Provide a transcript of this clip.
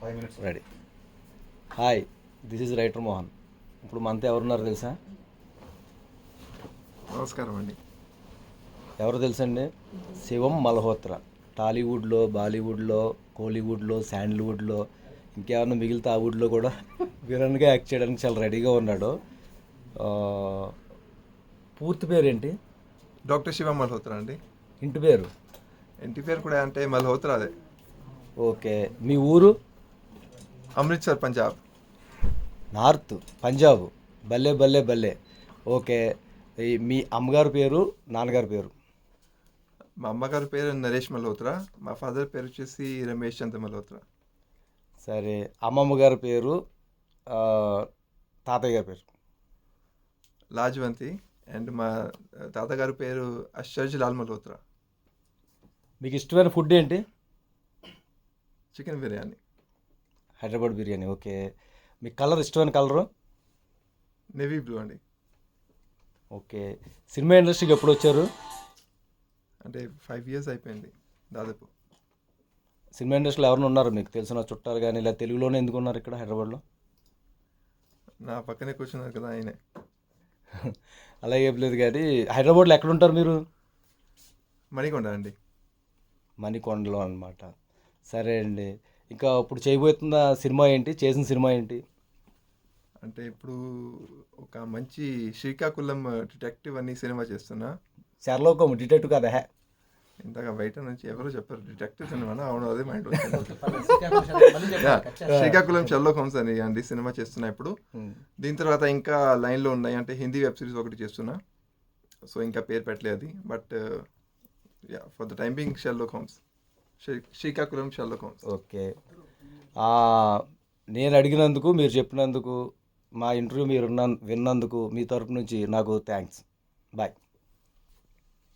Ready. Hi, this is writer Mohan. ఇప్పుడు మనతో ఎవరున్నారు తెలుసా? నమస్కారం అండి. ఎవరు తెలుసండి? శివం మల్హోత్రా. టాలీవుడ్లో, బాలీవుడ్లో, కోలీవుడ్లో, శాండల్వుడ్లో, ఇంకేమన్నా మిగిలితే ఆ వుడ్లో కూడా విలన్గా యాక్ట్ చేయడానికి చాలా రెడీగా ఉన్నాడు. పూర్తి పేరు ఏంటి? డాక్టర్ శివ మల్హోత్రా అండి. ఇంటి పేరు? ఇంటి పేరు కూడా అంటే మల్హోత్రా అదే. ఓకే. మీ ఊరు? అమృత్సర్, పంజాబ్. నార్త్ పంజాబ్. భలే భలే భలే. ఓకే. మీ అమ్మగారి పేరు, నాన్నగారి పేరు? మా అమ్మగారి పేరు నరేష్ మల్హోత్రా, మా ఫాదర్ పేరు వచ్చేసి రమేష్ చంద్ర మల్హోత్రా. సరే, అమ్మమ్మ గారి పేరు, తాతయ్య గారి పేరు? లాజ్వంతి. అండ్ మా తాతగారి పేరు అషర్జ్ లాల్ మల్హోత్రా. మీకు ఇష్టమైన ఫుడ్ ఏంటి? చికెన్ బిర్యానీ. హైదరాబాద్ బిర్యానీ. ఓకే. మీ కలర్, ఇష్టమైన కలరు? నేవీ బ్లూ అండి. ఓకే. సినిమా ఇండస్ట్రీకి ఎప్పుడు వచ్చారు? అంటే 5 years అయిపోయింది దాదాపు. సినిమా ఇండస్ట్రీలో ఎవరైనా ఉన్నారు మీకు తెలిసిన చుట్టాలు కానీ, ఇలా తెలుగులోనే ఎందుకు ఉన్నారు ఇక్కడ హైదరాబాద్లో? నా పక్కనే కూర్చున్నారు కదా ఆయనే. అలాగే ఏం లేదు కానీ, హైదరాబాద్లో ఎక్కడ ఉంటారు మీరు? మణికొండ అండి. మణికొండలో అనమాట. సరే అండి. ఇంకా ఇప్పుడు చేయబోతున్న సినిమా ఏంటి? చేసిన సినిమా ఏంటి? అంటే ఇప్పుడు ఒక మంచి శ్రీకాకుళం డిటెక్టివ్ అని సినిమా చేస్తున్నా. షెర్లాక్ హోమ్స్ డిటెక్టివ్ కదా? ఇందాక బయట నుంచి ఎవరు చెప్పారు డిటెక్టివ్ సినిమా? అవును, అదే మైండ్ శ్రీకాకుళం షెర్లాక్ హోమ్స్ అని అండి సినిమా చేస్తున్నా ఇప్పుడు. దీని తర్వాత ఇంకా లైన్లో ఉన్నాయి, అంటే హిందీ వెబ్ సిరీస్ ఒకటి చేస్తున్నా. సో ఇంకా పేరు పెట్టలేదు అది, but for the time being Sherlock Holmes, Srikakulam Sherlock Holmes. Okay. నేను అడిగినందుకు, మీరు చెప్పినందుకు, మా ఇంటర్వ్యూ మీరు విన్నందుకు మీ తరపు నుంచి నాకు థ్యాంక్స్. బాయ్.